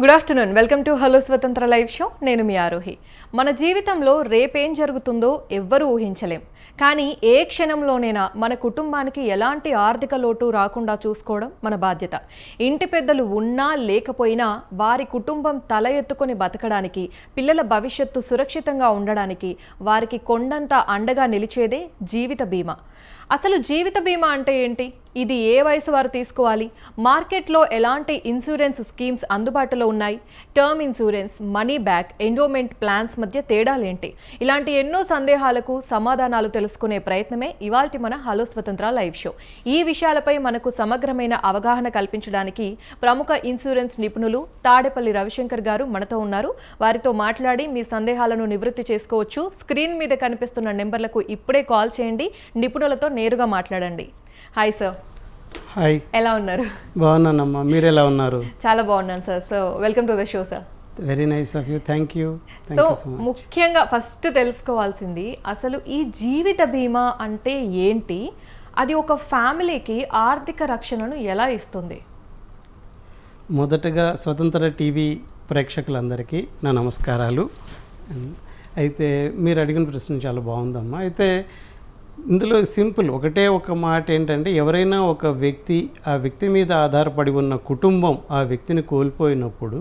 Good afternoon, welcome to hello Swatantra live show. నేను మీ ఆరోహి. మన జీవితంలో రేపేం జరుగుతుందో ఎవ్వరూ ఊహించలేం. కానీ ఏ క్షణంలోనైనా మన కుటుంబానికి ఎలాంటి ఆర్థిక లోటు రాకుండా చూసుకోవడం మన బాధ్యత. ఇంటి పెద్దలు ఉన్నా లేకపోయినా వారి కుటుంబం తల ఎత్తుకొని బతకడానికి, పిల్లల భవిష్యత్తు సురక్షితంగా ఉండడానికి వారికి కొండంత అండగా నిలిచేదే జీవిత బీమా. అసలు జీవిత బీమా అంటే ఏంటి? ఇది ఏ వయసు వారు తీసుకోవాలి? మార్కెట్లో ఎలాంటి ఇన్సూరెన్స్ స్కీమ్స్ అందుబాటులో ఉన్నాయి? Term insurance, money back, endowment plans మధ్య తేడాలేంటి? ఇలాంటి ఎన్నో సందేహాలకు సమాధానాలు తెలుసుకునే ప్రయత్నమే ఇవాల్టి మన హలో స్వతంత్ర లైవ్ షో. ఈ విషయాలపై మనకు సమగ్రమైన అవగాహన కల్పించడానికి ప్రముఖ ఇన్సూరెన్స్ నిపుణులు తాడేపల్లి రవిశంకర్ గారు మనతో ఉన్నారు. వారితో మాట్లాడి మీ సందేహాలను నివృత్తి చేసుకోవచ్చు. స్క్రీన్ మీద కనిపిస్తున్న నెంబర్లకు ఇప్పుడే కాల్ చేయండి, నిపుణులతో నేరుగా మాట్లాడండి. Hi sir. హాయ్, ఎలా ఉన్నారు? బాగున్నానమ్మా, మీరు ఎలా ఉన్నారు? చాలా బాగున్నాను sir. So welcome to the show sir. Very nice of you, thank you. So ముఖ్యంగా ఫస్ట్ తెలుసుకోవాల్సింది, అసలు ఈ జీవిత బీమా అంటే ఏంటి? అది ఒక ఫ్యామిలీకి ఆర్థిక రక్షణను ఎలా ఇస్తుంది? మొదటగా స్వతంత్ర టీవీ ప్రేక్షకులందరికీ నా నమస్కారాలు. అయితే మీరు అడిగిన ప్రశ్న చాలా బాగుందమ్మా. అయితే ఇందులో సింపుల్ ఒకటే ఒక మాట ఏంటంటే, ఎవరైనా ఒక వ్యక్తి, ఆ వ్యక్తి మీద ఆధారపడి ఉన్న కుటుంబం ఆ వ్యక్తిని కోల్పోయినప్పుడు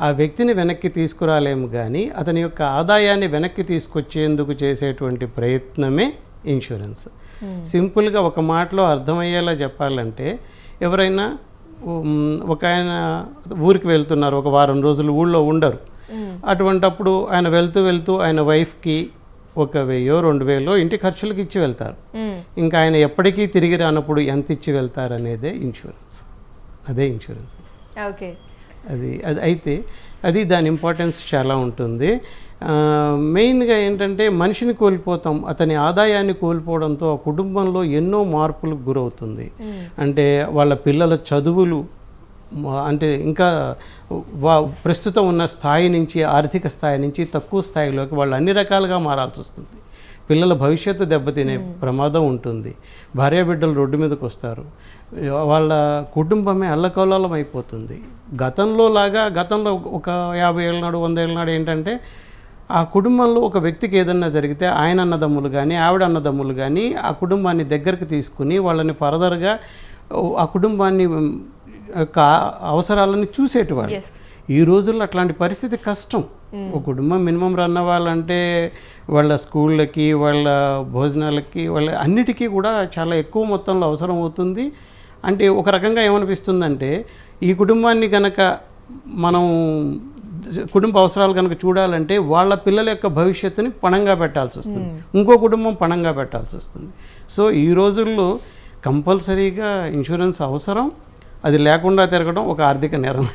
ఆ వ్యక్తిని వెనక్కి తీసుకురాలేము, కానీ అతని యొక్క ఆదాయాన్ని వెనక్కి తీసుకొచ్చేందుకు చేసేటువంటి ప్రయత్నమే ఇన్సూరెన్స్. సింపుల్గా ఒక మాటలో అర్థమయ్యేలా చెప్పాలంటే, ఎవరైనా ఒక ఆయన ఊరికి వెళ్తున్నారు, ఒక వారం రోజులు ఊళ్ళో ఉండరు. అటువంటప్పుడు ఆయన వెళ్తూ ఆయన వైఫ్కి 1,000 2,000 ఇంటి ఖర్చులకు ఇచ్చి వెళ్తారు. ఇంకా ఆయన ఎప్పటికీ తిరిగి రానప్పుడు ఎంత ఇచ్చి వెళ్తారు అనేదే ఇన్సూరెన్స్. అదే ఇన్సూరెన్స్. ఓకే, అది అయితే దాని ఇంపార్టెన్స్ చాలా ఉంటుంది. మెయిన్గా ఏంటంటే, మనిషిని కోల్పోతాం, అతని ఆదాయాన్ని కోల్పోవడంతో ఆ కుటుంబంలో ఎన్నో మార్పులకు గురవుతుంది. అంటే వాళ్ళ పిల్లల చదువులు, అంటే ఇంకా ప్రస్తుతం ఉన్న స్థాయి నుంచి, ఆర్థిక స్థాయి నుంచి తక్కువ స్థాయిలోకి వాళ్ళు అన్ని రకాలుగా మారాల్సి వస్తుంది. పిల్లల భవిష్యత్తు దెబ్బతినే ప్రమాదం ఉంటుంది. భార్యాబిడ్డలు రోడ్డు మీదకి వస్తారు, వాళ్ళ కుటుంబమే అల్లకల్లోలం అయిపోతుంది. గతంలో ఒక 50 ఏళ్ళ నాడు, 100 ఏళ్ళ నాడు ఏంటంటే, ఆ కుటుంబంలో ఒక వ్యక్తికి ఏదన్నా జరిగితే ఆయన అన్నదమ్ములు కానీ ఆవిడ అన్నదమ్ములు కానీ ఆ కుటుంబాన్ని దగ్గరికి తీసుకుని వాళ్ళని ఫర్దర్గా ఆ కుటుంబాన్ని యొక్క అవసరాలను చూసేటివాళ్ళు. ఈ రోజుల్లో అట్లాంటి పరిస్థితి కష్టం. ఒక కుటుంబం మినిమం రన్ అవ్వాలంటే వాళ్ళ స్కూళ్ళకి, వాళ్ళ భోజనాలకి, వాళ్ళ అన్నిటికీ కూడా చాలా ఎక్కువ మొత్తంలో అవసరం అవుతుంది. అంటే ఒక రకంగా ఏమనిపిస్తుందంటే, ఈ కుటుంబాన్ని కనుక మనం కుటుంబ అవసరాలు కనుక చూడాలంటే వాళ్ళ పిల్లల యొక్క భవిష్యత్తుని పణంగా పెట్టాల్సి వస్తుంది, ఇంకో కుటుంబం పణంగా పెట్టాల్సి వస్తుంది. సో ఈ రోజుల్లో కంపల్సరీగా ఇన్సూరెన్స్ అవసరం. అది లేకుండా తిరగడం ఒక ఆర్థిక నేరం.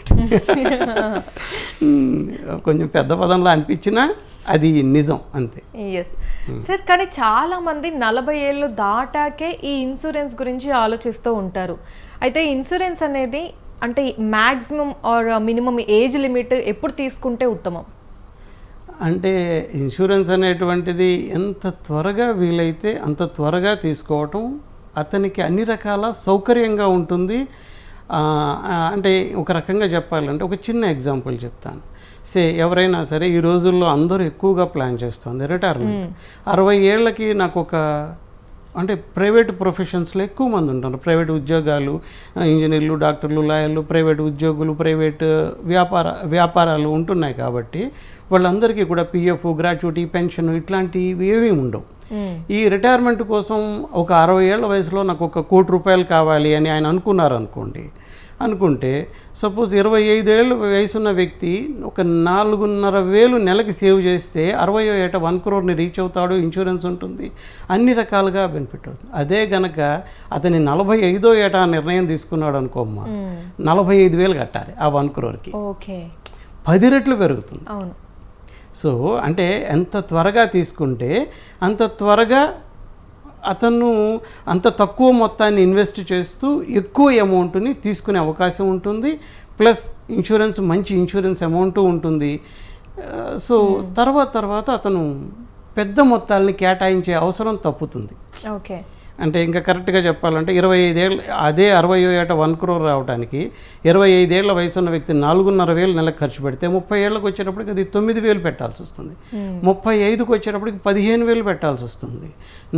కొంచెం పెద్ద పదంలో అనిపించినా అది నిజం, అంతే. సార్, కానీ చాలా మంది 40 ఏళ్ళు దాటాకే ఈ ఇన్సూరెన్స్ గురించి ఆలోచిస్తూ ఉంటారు. అయితే ఇన్సూరెన్స్ అనేది అంటే maximum or minimum age limit ఎప్పుడు తీసుకుంటే ఉత్తమం? అంటే ఇన్సూరెన్స్ అనేటువంటిది ఎంత త్వరగా వీలైతే అంత త్వరగా తీసుకోవటం అతనికి అన్ని రకాల సౌకర్యంగా ఉంటుంది. అంటే ఒక రకంగా చెప్పాలంటే ఒక చిన్న ఎగ్జాంపుల్ చెప్తాను. ఎవరైనా సరే ఈ రోజుల్లో అందరూ ఎక్కువగా ప్లాన్ చేస్తుంది రిటైర్మెంట్. 60 ఏళ్ళకి నాకు అంటే ప్రైవేట్ ప్రొఫెషన్స్లో ఎక్కువ మంది ఉంటారు. ప్రైవేట్ ఉద్యోగాలు, ఇంజనీర్లు, డాక్టర్లు, లాయర్లు, ప్రైవేట్ ఉద్యోగులు, ప్రైవేట్ వ్యాపారాలు ఉంటున్నాయి. కాబట్టి వాళ్ళందరికీ కూడా పిఎఫ్, గ్రాట్యుటీ, పెన్షన్ ఇట్లాంటివి ఏమీ ఉండవు. ఈ రిటైర్మెంట్ కోసం ఒక 60 ఏళ్ల వయసులో నాకు ఒక ₹1 కోటి కావాలి అని ఆయన అనుకుంటే సపోజ్ 25 ఏళ్ళ వయసున్న వ్యక్తి ఒక 4,500,000 నెలకి సేవ్ చేస్తే 60వ ఏట 1 crore రీచ్ అవుతాడు. ఇన్సూరెన్స్ ఉంటుంది, అన్ని రకాలుగా బెనిఫిట్ అవుతుంది. అదే గనక అతని 45వ ఏట నిర్ణయం తీసుకున్నాడు అనుకోమ్మా, 45,000 కట్టాలి ఆ 1 crore. 10 రెట్లు పెరుగుతుంది. సో అంటే ఎంత త్వరగా తీసుకుంటే అంత త్వరగా అతను అంత తక్కువ మొత్తాన్ని ఇన్వెస్ట్ చేస్తూ ఎక్కువ అమౌంట్ని తీసుకునే అవకాశం ఉంటుంది. ప్లస్ మంచి ఇన్సూరెన్స్ అమౌంట్ ఉంటుంది. సో తర్వాత అతను పెద్ద మొత్తాలని కేటాయించే అవసరం తప్పుతుంది. అంటే ఇంకా కరెక్ట్గా చెప్పాలంటే 25 ఏళ్ళు, అదే 60 ఏట 1 crore రావడానికి 25 ఏళ్ల వయసు ఉన్న వ్యక్తి 4,500,000 నెలకు ఖర్చు పెడితే 30 ఏళ్ళకి వచ్చేటప్పటికి అది 9,000 పెట్టాల్సి వస్తుంది. 35కి వచ్చేటప్పటికి 15,000 పెట్టాల్సి వస్తుంది.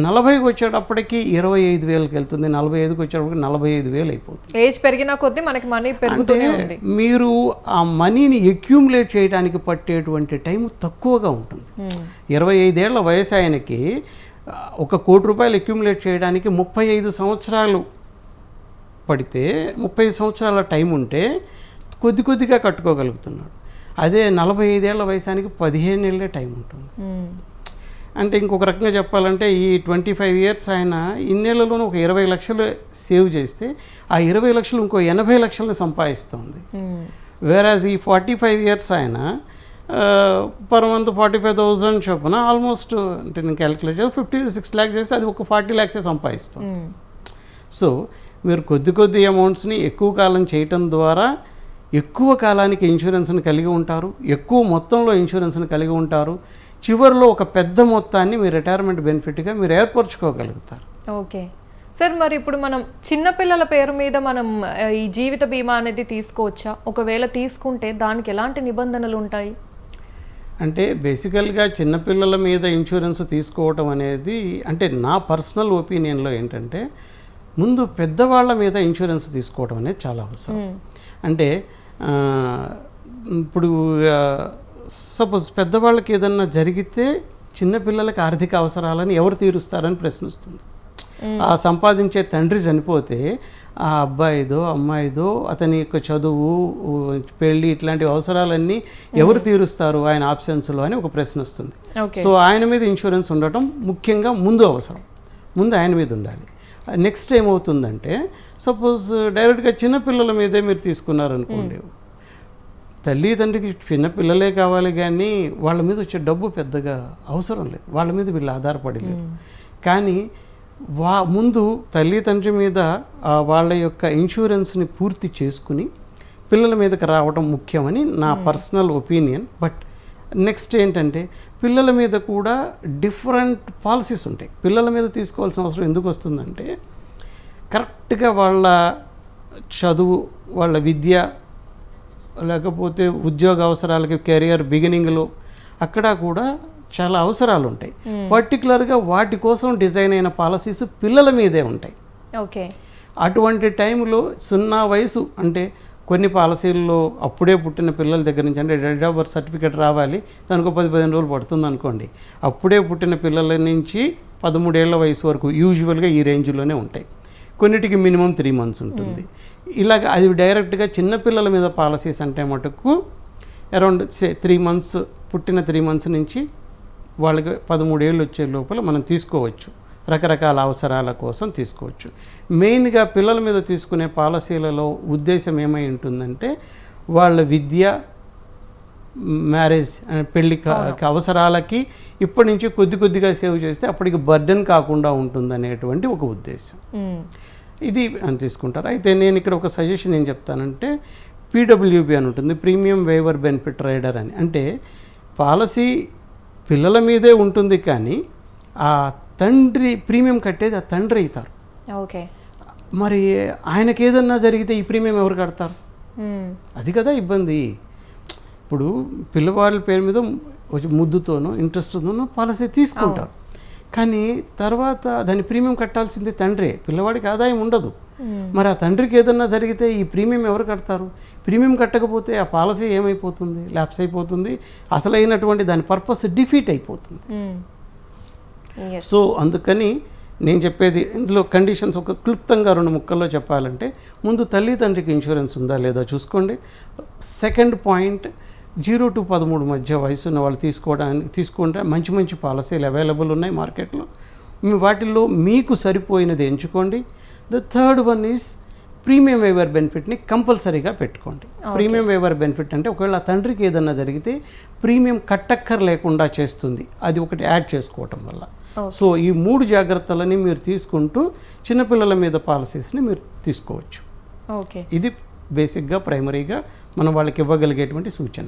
40కి వచ్చేటప్పటికి 25,000కి వెళ్తుంది. 45కి వచ్చేటప్పటికి 45,000 అయిపోతుంది. ఏజ్ పెరిగిన కొద్దీ మనకి మనీ పెరుగుతూనే ఉంది. మీరు ఆ మనీని అక్యూములేట్ చేయడానికి పట్టేటువంటి టైం తక్కువగా ఉంటుంది. 25 ఏళ్ల వయసు ఆయనకి 1 కోటి రూపాయలు అక్యూములేట్ చేయడానికి 35 సంవత్సరాలు పడితే 35 సంవత్సరాల టైం ఉంటే కొద్దిగా కట్టుకోగలుగుతున్నాడు. అదే 45 ఏళ్ల వయసానికి 15 ఏళ్ళే టైం ఉంటుంది. అంటే ఇంకొక రకంగా చెప్పాలంటే ఈ 25 ఇయర్స్ ఆయన ఇన్నేళ్లలోనూ ఒక 20 లక్షలు సేవ్ చేస్తే ఆ 20 లక్షలు ఇంకో 80 లక్షలను సంపాదిస్తుంది. వేరాజ్ ఈ 45 ఇయర్స్ ఆయన పర్ మంత్ 45,000 చొప్పున ఆల్మోస్ట్, అంటే నేను క్యాలిక్యులేట్ చేసి 50 to 6 lakhs చేస్తే అది ఒక 40 lakhs సంపాదిస్తుంది. సో మీరు కొద్ది అమౌంట్స్ని ఎక్కువ కాలం చేయటం ద్వారా ఎక్కువ కాలానికి ఇన్సూరెన్స్ని కలిగి ఉంటారు, ఎక్కువ మొత్తంలో ఇన్సూరెన్స్ని కలిగి ఉంటారు. చివరిలో ఒక పెద్ద మొత్తాన్ని మీ రిటైర్మెంట్ బెనిఫిట్గా మీరు ఏర్పరచుకోగలుగుతారు. ఓకే సార్, మరి ఇప్పుడు మనం చిన్నపిల్లల పేరు మీద మనం ఈ జీవిత బీమా అనేది తీసుకోవచ్చా? ఒకవేళ తీసుకుంటే దానికి ఎలాంటి నిబంధనలు ఉంటాయి? అంటే బేసికల్గా చిన్నపిల్లల మీద ఇన్సూరెన్స్ తీసుకోవటం అనేది, అంటే నా పర్సనల్ ఒపీనియన్లో ఏంటంటే ముందు పెద్దవాళ్ళ మీద ఇన్సూరెన్స్ తీసుకోవడం అనేది చాలా అవసరం. అంటే ఇప్పుడు సపోజ్ పెద్దవాళ్ళకి ఏదన్నా జరిగితే చిన్నపిల్లలకి ఆర్థిక అవసరాలని ఎవరు తీరుస్తారని ప్రశ్న వస్తుంది. ఆ సంపాదించే తండ్రి చనిపోతే ఆ అబ్బాయిదో అమ్మాయిదో అతని యొక్క చదువు, పెళ్ళి, ఇట్లాంటి అవసరాలన్నీ ఎవరు తీరుస్తారు ఆయన ఆప్షన్స్లో అని ఒక ప్రశ్న వస్తుంది. సో ఆయన మీద ఇన్సూరెన్స్ ఉండటం ముఖ్యంగా ముందు అవసరం, ముందు ఆయన మీద ఉండాలి. నెక్స్ట్ ఏమవుతుందంటే సపోజ్ డైరెక్ట్గా చిన్నపిల్లల మీదే మీరు తీసుకున్నారనుకోండి, తల్లి తండ్రికి చిన్నపిల్లలే కావాలి కానీ వాళ్ళ మీద వచ్చే డబ్బు పెద్దగా అవసరం లేదు, వాళ్ళ మీద వీళ్ళు ఆధారపడి లేరు. కానీ ముందు తల్లి తండ్రి మీద వాళ్ళ యొక్క ఇన్సూరెన్స్ని పూర్తి చేసుకుని పిల్లల మీదకి రావడం ముఖ్యమని నా పర్సనల్ ఒపీనియన్. బట్ నెక్స్ట్ ఏంటంటే పిల్లల మీద కూడా డిఫరెంట్ పాలసీస్ ఉంటాయి. పిల్లల మీద తీసుకోవాల్సిన అవసరం ఎందుకు వస్తుందంటే కరెక్ట్గా వాళ్ళ చదువు, వాళ్ళ విద్య, లేకపోతే ఉద్యోగ అవసరాలకి, కెరియర్ బిగినింగ్లో అక్కడ కూడా చాలా అవసరాలు ఉంటాయి. పర్టికులర్గా వాటి కోసం డిజైన్ అయిన పాలసీస్ పిల్లల మీదే ఉంటాయి. ఓకే, అటువంటి టైంలో 0 వయసు, అంటే కొన్ని పాలసీల్లో అప్పుడే పుట్టిన పిల్లల దగ్గర నుంచి, అంటే డేట్ ఆఫ్ బర్త్ సర్టిఫికేట్ రావాలి, దానికి 10-15 రోజులు పడుతుంది అనుకోండి. అప్పుడే పుట్టిన పిల్లల నుంచి 13 ఏళ్ల వయసు వరకు యూజువల్గా ఈ రేంజ్లోనే ఉంటాయి. కొన్నిటికి మినిమం 3 months ఉంటుంది. ఇలాగ అది డైరెక్ట్గా చిన్నపిల్లల మీద పాలసీస్ అంటే మటుకు అరౌండ్ 3 months, పుట్టిన 3 months నుంచి వాళ్ళకి 13 ఏళ్ళు వచ్చే లోపల మనం తీసుకోవచ్చు. రకరకాల అవసరాల కోసం తీసుకోవచ్చు. మెయిన్గా పిల్లల మీద తీసుకునే పాలసీలలో ఉద్దేశం ఏమై ఉంటుందంటే వాళ్ళ విద్య, మ్యారేజ్, పెళ్లి అవసరాలకి ఇప్పటి నుంచి కొద్దిగా సేవ్ చేస్తే అప్పటికి బర్డెన్ కాకుండా ఉంటుందనేటువంటి ఒక ఉద్దేశం. ఇది అని తీసుకుంటారు. అయితే నేను ఇక్కడ ఒక సజెషన్ ఏం చెప్తానంటే పీడబ్ల్యూబీ అని ఉంటుంది, ప్రీమియం వేవర్ బెనిఫిట్ రైడర్ అని. అంటే పాలసీ పిల్లల మీదే ఉంటుంది కానీ ఆ తండ్రి ప్రీమియం కట్టేది ఆ తండ్రి అవుతారు. ఓకే, మరి ఆయనకి ఏదన్నా జరిగితే ఈ ప్రీమియం ఎవరు కడతారు? అది కదా ఇబ్బంది. ఇప్పుడు పిల్లవాళ్ళ పేరు మీద ముద్దుతోనో ఇంట్రెస్ట్తోనో పాలసీ తీసుకుంటారు, కానీ తర్వాత దాని ప్రీమియం కట్టాల్సింది తండ్రే, పిల్లవాడికి ఆదాయం ఉండదు. మరి ఆ తండ్రికి ఏదన్నా జరిగితే ఈ ప్రీమియం ఎవరు కడతారు? ప్రీమియం కట్టకపోతే ఆ పాలసీ ఏమైపోతుంది? ల్యాప్స్ అయిపోతుంది, అసలైనటువంటి దాని పర్పస్ డిఫీట్ అయిపోతుంది. సో అందుకని నేను చెప్పేది ఇందులో కండిషన్స్ ఒక క్లుప్తంగా 2 ముక్కల్లో చెప్పాలంటే ముందు తల్లి తండ్రికి ఇన్సూరెన్స్ ఉందా లేదా చూసుకోండి. సెకండ్ పాయింట్, 0 to 13 మధ్య వయసు ఉన్న వాళ్ళు తీసుకుంటే మంచి పాలసీలు అవైలబుల్ ఉన్నాయి మార్కెట్లో. వాటిల్లో మీకు సరిపోయినది ఎంచుకోండి. The third one is premium waiver బెనిఫిట్ని కంపల్సరీగా పెట్టుకోండి. ప్రీమియం వేవర్ బెనిఫిట్ అంటే ఒకవేళ ఆ తండ్రికి ఏదన్నా జరిగితే ప్రీమియం కట్టక్కర్ లేకుండా చేస్తుంది, అది ఒకటి యాడ్ చేసుకోవటం వల్ల. సో ఈ 3 జాగ్రత్తలని మీరు తీసుకుంటూ చిన్నపిల్లల మీద పాలసీస్ని మీరు తీసుకోవచ్చు. ఓకే, ఇది బేసిక్గా ప్రైమరీగా మనం వాళ్ళకి ఇవ్వగలిగేటువంటి సూచన.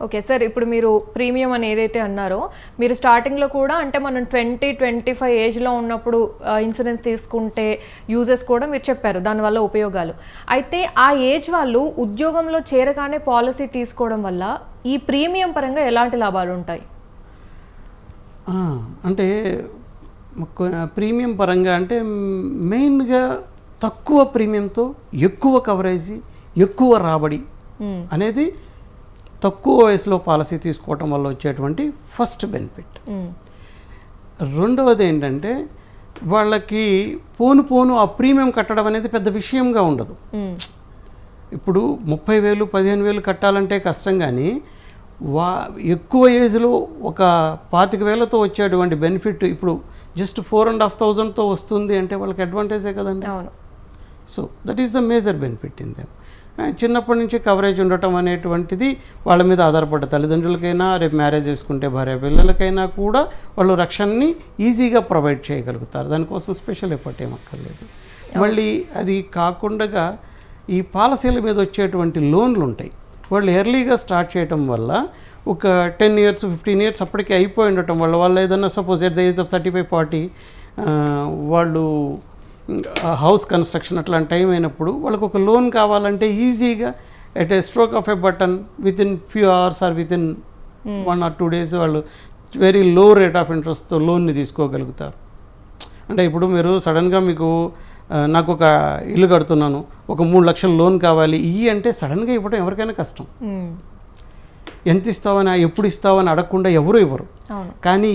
ఓకే సార్, ఇప్పుడు మీరు ప్రీమియం అని ఏదైతే అన్నారో, మీరు స్టార్టింగ్లో కూడా అంటే మనం 20-25 ఏజ్లో ఉన్నప్పుడు ఇన్సూరెన్స్ తీసుకుంటే యూజెస్ కూడా మీరు చెప్పారు, దానివల్ల ఉపయోగాలు. అయితే ఆ ఏజ్ వాళ్ళు ఉద్యోగంలో చేరగానే పాలసీ తీసుకోవడం వల్ల ఈ ప్రీమియం పరంగా ఎలాంటి లాభాలు ఉంటాయి? అంటే ప్రీమియం పరంగా అంటే మెయిన్గా తక్కువ ప్రీమియంతో ఎక్కువ కవరేజీ, ఎక్కువ రాబడి అనేది తక్కువ వయసులో పాలసీ తీసుకోవటం వల్ల వచ్చేటువంటి ఫస్ట్ బెనిఫిట్. రెండవది ఏంటంటే వాళ్ళకి పోను ఆ ప్రీమియం కట్టడం అనేది పెద్ద విషయంగా ఉండదు. ఇప్పుడు 30,000 15,000 కట్టాలంటే కష్టం, కానీ ఎక్కువ ఏజ్లో ఒక 25,000తో వచ్చేటువంటి బెనిఫిట్ ఇప్పుడు జస్ట్ 4,500తో వస్తుంది అంటే వాళ్ళకి అడ్వాంటేజే కదండి. So that is the major benefit in them. చిన్నప్పటి నుంచి కవరేజ్ ఉండటం అనేటువంటిది వాళ్ళ మీద ఆధారపడ్డ తల్లిదండ్రులకైనా, రేపు మ్యారేజ్ చేసుకుంటే భార్య పిల్లలకైనా కూడా వాళ్ళు రక్షణని ఈజీగా ప్రొవైడ్ చేయగలుగుతారు. దానికోసం స్పెషల్ ఎఫర్ట్ ఏమక్కర్లేదు. మళ్ళీ అది కాకుండా ఈ పాలసీల మీద వచ్చేటువంటి లోన్లు ఉంటాయి, వాళ్ళు ఎర్లీగా స్టార్ట్ చేయటం వల్ల ఒక 10 years 15 years అప్పటికి అయిపోయి ఉండటం వల్ల వాళ్ళు ఏదన్నా suppose at the age of 35-40 వాళ్ళు హౌస్ కన్స్ట్రక్షన్ అట్లాంటి టైం అయినప్పుడు వాళ్ళకు ఒక లోన్ కావాలంటే ఈజీగా at a stroke of a button with in few hours are with in 1 or 2 days వాళ్ళు వెరీ లో రేట్ ఆఫ్ ఇంట్రెస్ట్తో లోన్ని తీసుకోగలుగుతారు. అంటే ఇప్పుడు మీరు సడన్గా మీకు నాకు ఒక ఇల్లు కడుతున్నాను, ఒక 3 లక్షల లోన్ కావాలి అంటే సడన్గా ఇవ్వడం ఎవరికైనా కష్టం. ఎంత ఇస్తావని, ఎప్పుడు ఇస్తావని అడగకుండా ఎవరు ఇవ్వరు. కానీ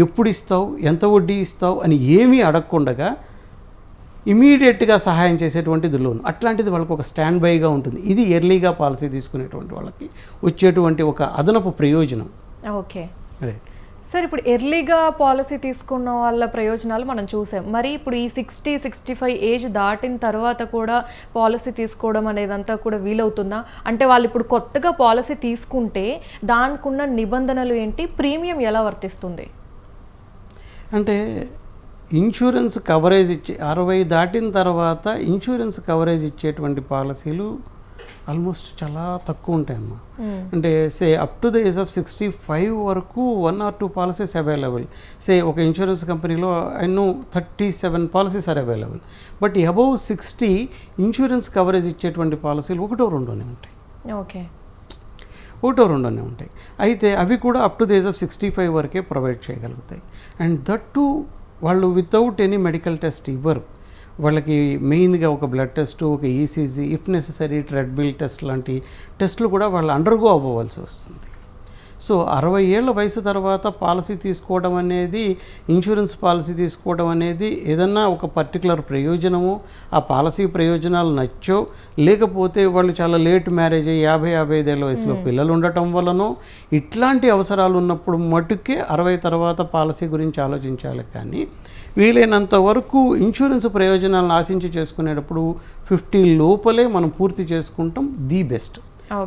ఎప్పుడు ఇస్తావు, ఎంత వడ్డీ ఇస్తావు అని ఏమీ అడగకుండా ఇమీడియట్గా సహాయం చేసేటువంటిది లోన్. అట్లాంటిది వాళ్ళకి ఒక స్టాండ్ బైగా ఉంటుంది. ఇది ఎర్లీగా పాలసీ తీసుకునేటువంటి వాళ్ళకి వచ్చేటువంటి ఒక అదనపు ప్రయోజనం. ఓకే రైట్ సార్, ఇప్పుడు ఎర్లీగా పాలసీ తీసుకున్న వాళ్ళ ప్రయోజనాలు మనం చూసాం. మరి ఇప్పుడు ఈ 60-65 ఏజ్ దాటిన తర్వాత కూడా పాలసీ తీసుకోవడం అనేదంతా కూడా వీలవుతుందా? అంటే వాళ్ళు ఇప్పుడు కొత్తగా పాలసీ తీసుకుంటే దానికి ఉన్న నిబంధనలు ఏంటి, ప్రీమియం ఎలా వర్తిస్తుంది? అంటే ఇన్సూరెన్స్ కవరేజ్ 60 దాటిన తర్వాత ఇన్సూరెన్స్ కవరేజ్ ఇచ్చేటువంటి పాలసీలు ఆల్మోస్ట్ చాలా తక్కువ ఉంటాయమ్మా. అంటే say up to the age of 65 వరకు 1 or 2 పాలసీస్ అవైలబుల్. సే ఒక ఇన్సూరెన్స్ కంపెనీలో ఎన్నో 37 policies are available. But above 60 insurance coverage ఇచ్చేటువంటి పాలసీలు 1-2 ఉంటాయి. ఓకే, 1-2 ఉంటాయి. అయితే అవి కూడా up to the age of 65 వరకే ప్రొవైడ్ చేయగలుగుతాయి. అండ్ దట్ టు వాళ్ళు వితౌట్ ఎనీ మెడికల్ టెస్ట్ ఇవ్వరు. వాళ్ళకి మెయిన్గా ఒక బ్లడ్ టెస్ట్, ఒక ECG, if necessary treadmill test లాంటి టెస్టులు కూడా వాళ్ళు అండర్గో అవ్వవలసి వస్తుంది. సో 60 ఏళ్ల వయసు తర్వాత పాలసీ తీసుకోవడం అనేది, ఇన్సూరెన్స్ పాలసీ తీసుకోవడం అనేది ఏదన్నా ఒక పర్టికులర్ ప్రయోజనమో, ఆ పాలసీ ప్రయోజనాలు నచ్చో, లేకపోతే వాళ్ళు చాలా లేట్ మ్యారేజ్ అయ్యి 50-55 ఏళ్ళ వయసులో పిల్లలు ఉండటం వలనో, ఇట్లాంటి అవసరాలు ఉన్నప్పుడు మటుకే 60 తర్వాత పాలసీ గురించి ఆలోచించాలి. కానీ వీలైనంత వరకు ఇన్సూరెన్స్ ప్రయోజనాలను ఆశించి చేసుకునేటప్పుడు 50 లోపలే మనం పూర్తి చేసుకుంటాం ది బెస్ట్.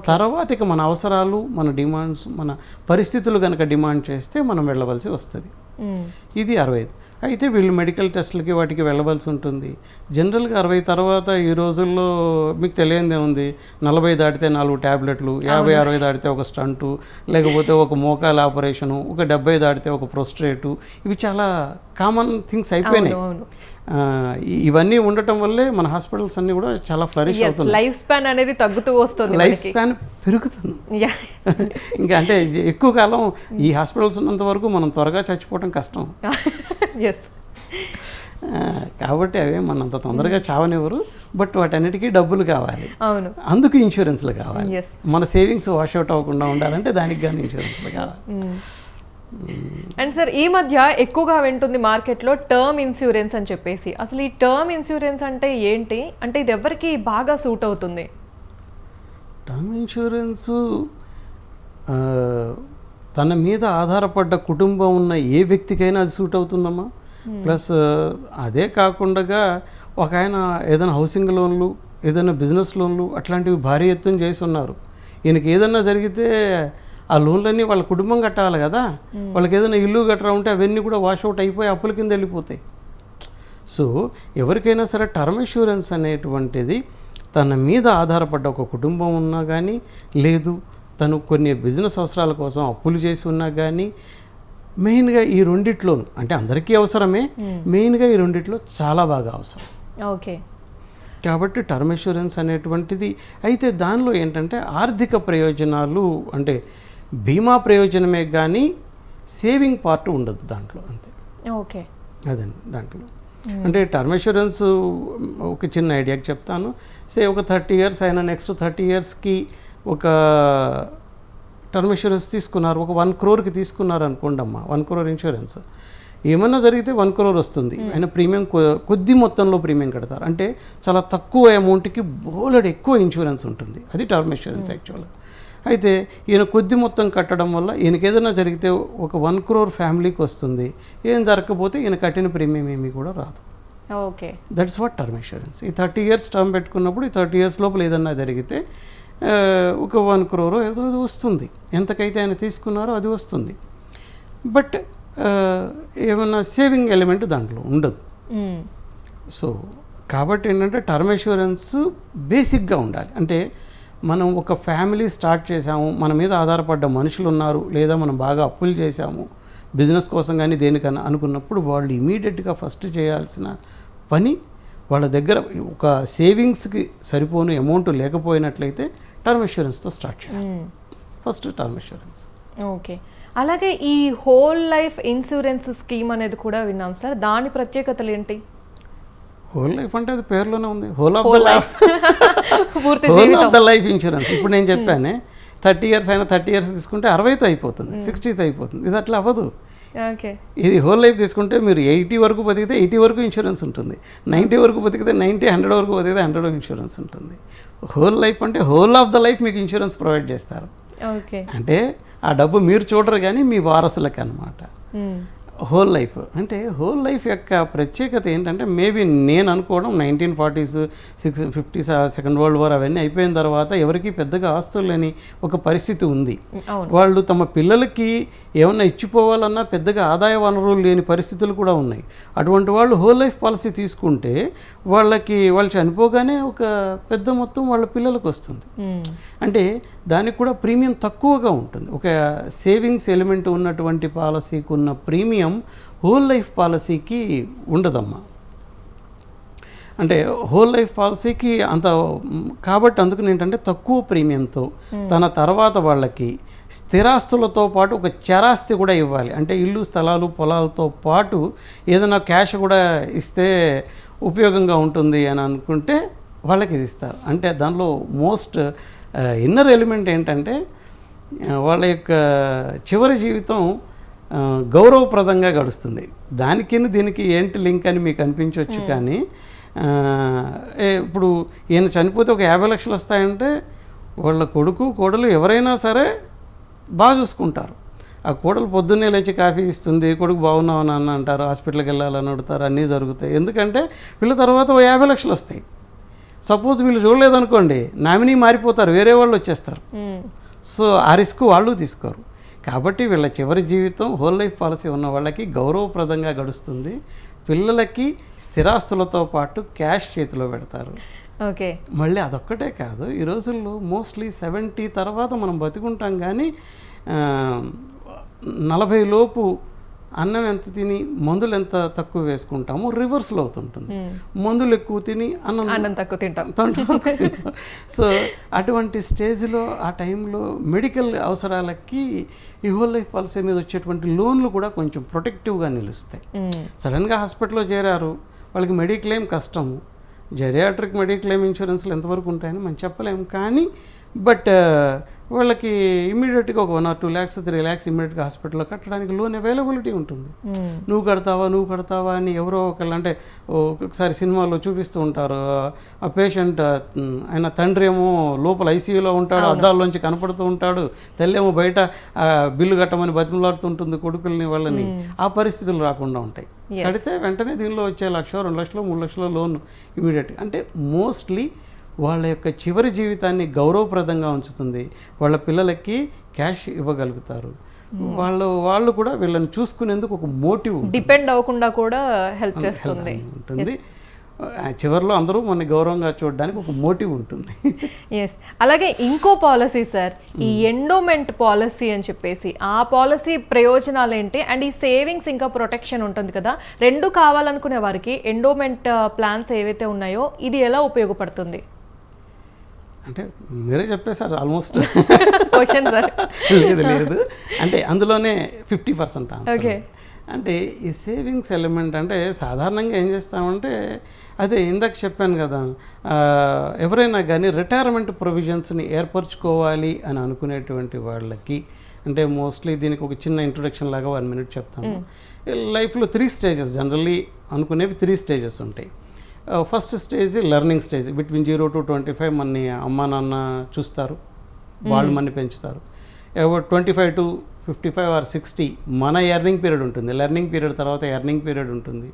తర్వాత ఇక మన అవసరాలు, మన డిమాండ్స్, మన పరిస్థితులు కనుక డిమాండ్ చేస్తే మనం వెళ్ళవలసి వస్తుంది. ఇది 65. అయితే వీళ్ళు మెడికల్ టెస్టులకి వాటికి వెళ్ళవలసి ఉంటుంది. జనరల్గా 60 తర్వాత ఈ రోజుల్లో మీకు తెలియందే ఉంది, 40 దాటితే 4 ట్యాబ్లెట్లు, 50-60 దాటితే ఒక స్టంటు, లేకపోతే ఒక మోకాల ఆపరేషను, ఒక 70 దాటితే ఒక ప్రొస్ట్రేటు, ఇవి చాలా కామన్ థింగ్స్ అయిపోయినాయి. ఇవన్నీ ఉండటం వల్లే మన హాస్పిటల్స్ అన్నీ కూడా చాలా ఫ్లరిష్ అవుతుంది. లైఫ్ స్పాన్ అనేది తగ్గుతూ వస్తుంది, లైఫ్ స్పాన్ పెరుగుతుంది. ఇంకా అంటే ఎక్కువ కాలం ఈ హాస్పిటల్స్ ఉన్నంత వరకు మనం త్వరగా చచ్చిపోవడం కష్టం. కాబట్టి అవే మనంత తొందరగా చావనివ్వరు. బట్ వాటన్నిటికీ డబ్బులు కావాలి, అందుకు ఇన్సూరెన్స్లు కావాలి. మన సేవింగ్స్ వాష్అవుట్ అవ్వకుండా ఉండాలంటే దానికి కానీ ఇన్సూరెన్స్లు కావాలి. అండ్ సార్, ఈ మధ్య ఎక్కువగా వింటుంది మార్కెట్లో టర్మ్ ఇన్సూరెన్స్ అని చెప్పేసి. అసలు ఈ టర్మ్ ఇన్సూరెన్స్ అంటే ఏంటి, అంటే ఇది ఎవరికి బాగా సూట్ అవుతుంది? టర్మ్ ఇన్సూరెన్స్ తన మీద ఆధారపడ్డ కుటుంబం ఉన్న ఏ వ్యక్తికైనా అది సూట్ అవుతుందమ్మా. ప్లస్ అదే కాకుండా ఒక ఆయన ఏదైనా హౌసింగ్ లోన్లు, ఏదైనా బిజినెస్ లోన్లు అట్లాంటివి భారీ ఎత్తున చేసి ఉన్నారు. ఈయనకి ఏదన్నా జరిగితే ఆ లోన్లన్నీ వాళ్ళ కుటుంబం కట్టాలి కదా. వాళ్ళకి ఏదైనా ఇల్లు గట్రా ఉంటే అవన్నీ కూడా వాష్అవుట్ అయిపోయి అప్పుల కింద వెళ్ళిపోతాయి. సో ఎవరికైనా సరే టర్మ్ ఇన్సూరెన్స్ అనేటువంటిది తన మీద ఆధారపడ్డ ఒక కుటుంబం ఉన్నా కానీ, లేదు తను కొన్ని బిజినెస్ అవసరాల కోసం అప్పులు చేసి ఉన్నా కానీ మెయిన్గా ఈ రెండిట్లోనూ, అంటే అందరికీ అవసరమే, మెయిన్గా ఈ రెండిట్లో చాలా బాగా అవసరం. ఓకే. కాబట్టి టర్మ్ ఇన్సూరెన్స్ అనేటువంటిది, అయితే దానిలో ఏంటంటే ఆర్థిక ప్రయోజనాలు, అంటే బీమా ప్రయోజనమే కానీ సేవింగ్ పార్ట్ ఉండదు దాంట్లో, అంతే. ఓకే. అదండి దాంట్లో. అంటే టర్మ్ ఇన్సూరెన్స్ ఒక చిన్న ఐడియాకి చెప్తాను. ఒక 30 years అయినా నెక్స్ట్ 30 yearsకి ఒక టర్మ్ ఇన్సూరెన్స్ తీసుకున్నారు, ఒక 1 crore తీసుకున్నారు అనుకోండి అమ్మా, 1 crore ఇన్సూరెన్స్. ఏమన్నా జరిగితే 1 crore వస్తుంది. ఆయన ప్రీమియం కొద్ది మొత్తంలో ప్రీమియం కడతారు, అంటే చాలా తక్కువ అమౌంట్కి బోలెడు ఎక్కువ ఇన్సూరెన్స్ ఉంటుంది. అది టర్మ్ ఇన్సూరెన్స్ యాక్చువల్గా. అయితే ఈయన కొద్ది మొత్తం కట్టడం వల్ల ఈయనకి ఏదైనా జరిగితే ఒక 1 crore ఫ్యామిలీకి వస్తుంది. ఏం జరగకపోతే ఈయన కట్టిన ప్రీమియం ఏమీ కూడా రాదు. Okay. That's what term insurance. ఈ 30 years టర్మ్ పెట్టుకున్నప్పుడు ఈ 30 years లోపల ఏదన్నా జరిగితే ఒక 1 crore ఏదో వస్తుంది. ఎంతకైతే ఆయన తీసుకున్నారో అది వస్తుంది. బట్ ఏమన్నా సేవింగ్ ఎలిమెంట్ దాంట్లో ఉండదు. సో కాబట్టి ఏంటంటే టర్మ్ ఇన్సూరెన్స్ బేసిక్గా ఉండాలి. అంటే మనం ఒక ఫ్యామిలీ స్టార్ట్ చేసాము, మన మీద ఆధారపడ్డ మనుషులు ఉన్నారు, లేదా మనం బాగా అప్పులు చేసాము బిజినెస్ కోసం కానీ దేనికన్నా అనుకున్నప్పుడు, వాళ్ళు ఇమీడియట్గా ఫస్ట్ చేయాల్సిన పని, వాళ్ళ దగ్గర ఒక సేవింగ్స్కి సరిపోను అమౌంట్ లేకపోయినట్లయితే టర్మ్ ఇన్సూరెన్స్తో స్టార్ట్ చేయాలి. First term insurance. ఓకే. అలాగే ఈ హోల్ లైఫ్ ఇన్సూరెన్స్ స్కీమ్ అనేది కూడా విన్నాం సార్, దాని ప్రత్యేకతలు ఏంటి? హోల్ లైఫ్ అంటే అది పేరులోనే ఉంది, whole of the life, whole of the life insurance. ఇప్పుడు నేను చెప్పానే 30 years అయినా 30 years తీసుకుంటే 60తో అయిపోతుంది, 60తో అయిపోతుంది. ఇది అట్లా అవ్వదు. ఓకే. ఇది హోల్ లైఫ్ తీసుకుంటే మీరు 80 వరకు బతికితే 80 వరకు ఇన్సూరెన్స్ ఉంటుంది, 90 వరకు బతికితే 90, 100 వరకు బతికితే 100 ఇన్సూరెన్స్ ఉంటుంది. హోల్ లైఫ్ అంటే హోల్ ఆఫ్ ద లైఫ్ మీకు ఇన్సూరెన్స్ ప్రొవైడ్ చేస్తారు. ఓకే. అంటే ఆ డబ్బు మీరు చూడరు కానీ మీ వారసులకి అన్నమాట. హోల్ లైఫ్ అంటే హోల్ లైఫ్ యొక్క ప్రత్యేకత ఏంటంటే, మేబీ నేను అనుకోవడం 1940s 50s second world war అవన్నీ అయిపోయిన తర్వాత ఎవరికి పెద్దగా ఆస్తులు లేని ఒక పరిస్థితి ఉంది. వాళ్ళు తమ పిల్లలకి ఏమన్నా ఇచ్చిపోవాలన్నా పెద్దగా ఆదాయ వనరులు లేని పరిస్థితులు కూడా ఉన్నాయి. అటువంటి వాళ్ళు హోల్ లైఫ్ పాలసీ తీసుకుంటే వాళ్ళు చనిపోగానే ఒక పెద్ద మొత్తం వాళ్ళ పిల్లలకు వస్తుంది. అంటే దానికి కూడా ప్రీమియం తక్కువగా ఉంటుంది. ఒక సేవింగ్స్ ఎలిమెంట్ ఉన్నటువంటి పాలసీకి ఉన్న ప్రీమియం హోల్ లైఫ్ పాలసీకి ఉండదమ్మా. అంటే హోల్ లైఫ్ పాలసీకి అంత, కాబట్టి అందుకని ఏంటంటే తక్కువ ప్రీమియంతో తన తర్వాత వాళ్ళకి స్థిరాస్తులతో పాటు ఒక చరాస్తి కూడా ఇవ్వాలి. అంటే ఇల్లు, స్థలాలు, పొలాలతో పాటు ఏదైనా క్యాష్ కూడా ఇస్తే ఉపయోగంగా ఉంటుంది అని అనుకుంటే వాళ్ళకి ఇది ఇస్తారు. అంటే దానిలో మోస్ట్ ఇన్నర్ ఎలిమెంట్ ఏంటంటే వాళ్ళ యొక్క చివరి జీవితం గౌరవప్రదంగా గడుస్తుంది. దీనికి ఏంటి లింక్ అని మీకు అనిపించవచ్చు, కానీ ఇప్పుడు ఈయన చనిపోతే ఒక 50 లక్షలు వస్తాయంటే వాళ్ళ కొడుకు, కోడలు ఎవరైనా సరే బాగా చూసుకుంటారు. ఆ కోడలు పొద్దున్నే లేచి కాఫీ ఇస్తుంది, కొడుకు బాగున్నావు నాన్న అంటారు, హాస్పిటల్కి వెళ్ళాలని అడుగుతారు, అన్నీ జరుగుతాయి. ఎందుకంటే వీళ్ళ తర్వాత 50 లక్షలు వస్తాయి. సపోజ్ వీళ్ళు చూడలేదనుకోండి, నామినీ మారిపోతారు, వేరే వాళ్ళు వచ్చేస్తారు. సో ఆ రిస్క్ వాళ్ళు తీసుకోరు. కాబట్టి వీళ్ళ చివరి జీవితం హోల్ లైఫ్ పాలసీ ఉన్న వాళ్ళకి గౌరవప్రదంగా గడుస్తుంది. పిల్లలకి స్థిరాస్తులతో పాటు క్యాష్ చేతిలో పెడతారు. ఓకే. మళ్ళీ అదొక్కటే కాదు, ఈ రోజుల్లో మోస్ట్లీ 70 తర్వాత మనం బతికుంటాం, కానీ 40 లోపు అన్నం ఎంత తిని మందులు ఎంత తక్కువ వేసుకుంటామో రివర్స్లో అవుతుంటుంది. మందులు ఎక్కువ తిని అన్నం తక్కువ తింటాం. సో అటువంటి స్టేజ్లో ఆ టైంలో మెడికల్ అవసరాలకి ఈ హోల్ లైఫ్ పాలసీ మీద వచ్చేటువంటి లోన్లు కూడా కొంచెం ప్రొటెక్టివ్గా నిలుస్తాయి. సడన్గా హాస్పిటల్లో చేరారు, వాళ్ళకి మెడిక్లెయిమ్ కష్టము. జెరియాట్రిక్ మెడిక్లెయిమ్ ఇన్సూరెన్స్లు ఎంతవరకు ఉంటాయని మనం చెప్పలేము, కానీ బట్ వాళ్ళకి ఇమ్మీడియట్గా ఒక 1 or 2 lakhs 3 lakhs ఇమ్మీడియట్గా హాస్పిటల్లో కట్టడానికి లోన్ అవైలబిలిటీ ఉంటుంది. నువ్వు కడతావా అని ఎవరో ఒకళ్ళు, అంటే ఒక్కొక్కసారి సినిమాల్లో చూపిస్తూ ఉంటారు, ఆ పేషెంట్ ఆయన తండ్రి ఏమో లోపల ఐసీయూలో ఉంటాడు, అద్దాల్లోంచి కనపడుతూ ఉంటాడు, తల్లేమో బయట బిల్లు కట్టమని బతిమలాడుతుంటుంది కొడుకుల్ని, వాళ్ళని. ఆ పరిస్థితులు రాకుండా ఉంటాయి. కడితే వెంటనే దీనిలో వచ్చే 1 లక్ష 2 లక్షలు 3 లక్షల లోన్ ఇమీడియట్గా. అంటే మోస్ట్లీ వాళ్ళ యొక్క చివరి జీవితాన్ని గౌరవప్రదంగా ఉంచుతుంది. వాళ్ళ పిల్లలకి క్యాష్ ఇవ్వగలుగుతారు. వాళ్ళు కూడా వీళ్ళని చూసుకునేందుకు ఒక మోటివ్, డిపెండ్ అవ్వకుండా కూడా హెల్ప్ చేస్తుంది ఉంటుంది. చివరిలో అందరూ మన గౌరవంగా చూడడానికి ఒక మోటివ్ ఉంటుంది. ఎస్, అలాగే ఇంకో పాలసీ సార్, ఈ ఎండోమెంట్ పాలసీ అని చెప్పేసి, ఆ పాలసీ ప్రయోజనాలు ఏంటి? అండ్ ఈ సేవింగ్స్ ఇంకా ప్రొటెక్షన్ ఉంటుంది కదా, రెండు కావాలనుకునే వారికి ఎండోమెంట్ ప్లాన్స్ ఏవైతే ఉన్నాయో ఇది ఎలా ఉపయోగపడుతుంది? అంటే మీరే చెప్పేశారు ఆల్మోస్ట్. Question sir. లేదు అంటే అందులోనే 50% ఆన్సర్. ఓకే. అంటే ఈ సేవింగ్స్ ఎలిమెంట్ అంటే సాధారణంగా ఏం చేస్తామంటే, అదే ఇందాక చెప్పాను కదా, ఎవరైనా కానీ రిటైర్మెంట్ ప్రొవిజన్స్ని ఏర్పరచుకోవాలి అని అనుకునేటువంటి వాళ్ళకి, అంటే మోస్ట్లీ దీనికి ఒక చిన్న ఇంట్రొడక్షన్ లాగా 1 minute చెప్తాను. లైఫ్లో 3 stages జనరల్లీ అనుకునేవి 3 stages ఉంటాయి. First stage learning stage, between 0 to 25 మనని అమ్మా నాన్న చూస్తారు, వాళ్ళు మనని పెంచుతారు. 25 to 55 or 60 మన ఎర్నింగ్ పీరియడ్ ఉంటుంది. లెర్నింగ్ పీరియడ్ తర్వాత ఎర్నింగ్ పీరియడ్ ఉంటుంది.